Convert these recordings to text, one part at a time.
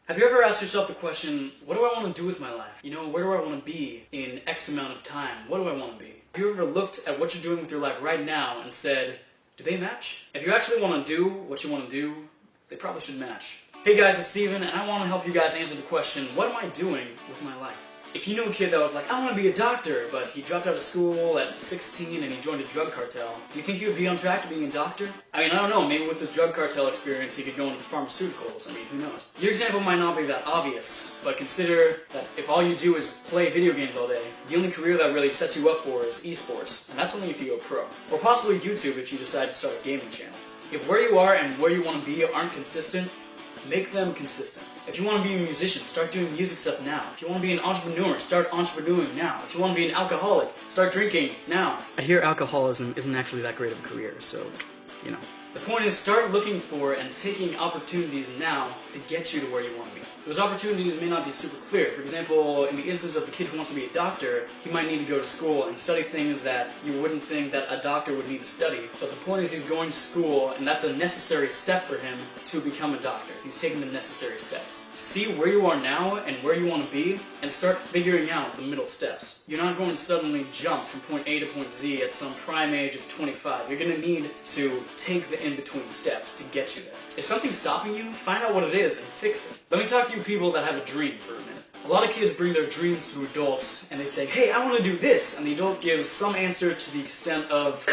Have you ever asked yourself the question, what do I want to do with my life? You know, where do I want to be in X amount of time? What do I want to be? Have you ever looked at what you're doing with your life right now and said, do they match? If you actually want to do what you want to do, they probably should match. Hey guys, it's Steven, and I want to help you guys answer the question, what am I doing with my life? If you knew a kid that was like, I want to be a doctor, but he dropped out of school at 16 and he joined a drug cartel, do you think he would be on track to being a doctor? I mean, I don't know, maybe with his drug cartel experience he could go into pharmaceuticals, I mean, who knows? Your example might not be that obvious, but consider that if all you do is play video games all day, the only career that really sets you up for is esports, and that's only if you go pro. Or possibly YouTube if you decide to start a gaming channel. If where you are and where you want to be aren't consistent, make them consistent. If you want to be a musician, start doing music stuff now. If you want to be an entrepreneur, start entrepreneuring now. If you want to be an alcoholic, start drinking now. I hear alcoholism isn't actually that great of a career, so, you know. The point is, start looking for and taking opportunities now to get you to where you want to be. Those opportunities may not be super clear. For example, in the instance of the kid who wants to be a doctor, he might need to go to school and study things that you wouldn't think that a doctor would need to study. But the point is he's going to school, and that's a necessary step for him to become a doctor. He's taking the necessary steps. See where you are now and where you want to be, and start figuring out the middle steps. You're not going to suddenly jump from point A to point Z at some prime age of 25. You're going to need to take the in-between steps to get you there. If something's stopping you, find out what it is and fix it. Let me talk to you people that have a dream for a minute. A lot of kids bring their dreams to adults and they say, hey, I want to do this, and the adult gives some answer to the extent of,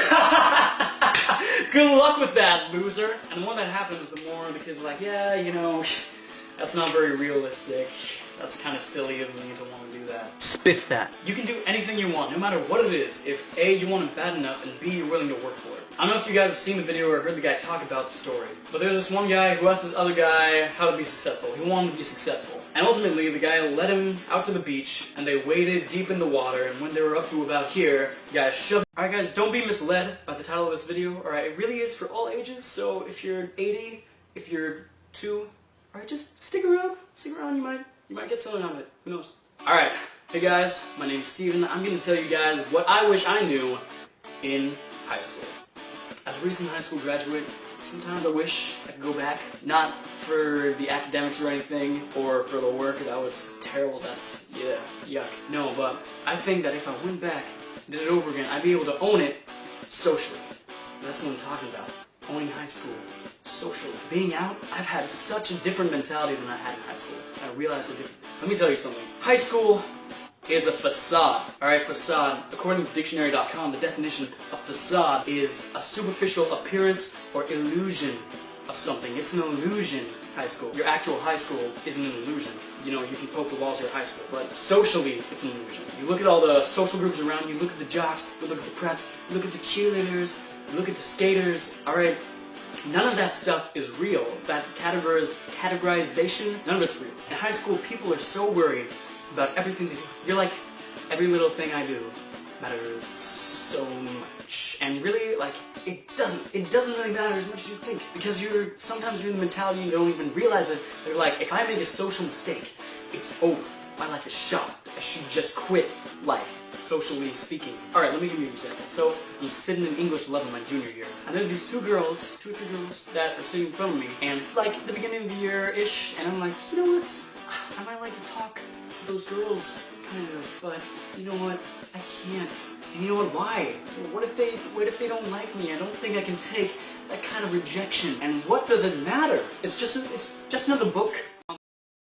good luck with that, loser. And the more that happens, the more the kids are like, yeah, you know, that's not very realistic. That's kind of silly of me to want to do that. Spiff that. You can do anything you want, no matter what it is, if A, you want it bad enough, and B, you're willing to work for it. I don't know if you guys have seen the video or heard the guy talk about the story, but there's this one guy who asked this other guy how to be successful. He wanted to be successful. And ultimately, the guy led him out to the beach, and they waded deep in the water, and when they were up to about here, the guy shoved. Alright guys, don't be misled by the title of this video, alright? It really is for all ages, so if you're 80, if you're 2, alright, just stick around, you might get something out of it, who knows? Alright, hey guys, my name's Steven. I'm going to tell you guys what I wish I knew in high school. As a recent high school graduate, sometimes I wish I could go back. Not for the academics or anything, or for the work, that was terrible, that's, yeah, yuck. No, but I think that if I went back and did it over again, I'd be able to own it socially. That's what I'm talking about. Owning high school. Socially. Being out, I've had such a different mentality than I had in high school. I realized the difference. Let me tell you something. High school is a facade. Alright, facade. According to dictionary.com, the definition of facade is a superficial appearance or illusion of something. It's an illusion, high school. Your actual high school isn't an illusion. You know, you can poke the walls of your high school, but socially, it's an illusion. You look at all the social groups around you, look at the jocks, you look at the preps, you look at the cheerleaders, you look at the skaters, alright? None of that stuff is real. That categorization, none of it's real. In high school, people are so worried about everything they do. You're like, every little thing I do matters so much. And really, like, it doesn't really matter as much as you think. Because sometimes you're in the mentality you don't even realize it. You're like, if I make a social mistake, it's over. My life is shot. I should just quit life. Socially speaking. Alright, let me give you an example. So, I'm sitting in English 11 my junior year, and then these two or three girls, that are sitting in front of me, and it's like the beginning of the year-ish, and I'm like, you know what, I might like to talk to those girls, kind of, but you know what, I can't. And you know what, why? What if they don't like me? I don't think I can take that kind of rejection. And what does it matter? It's just another book.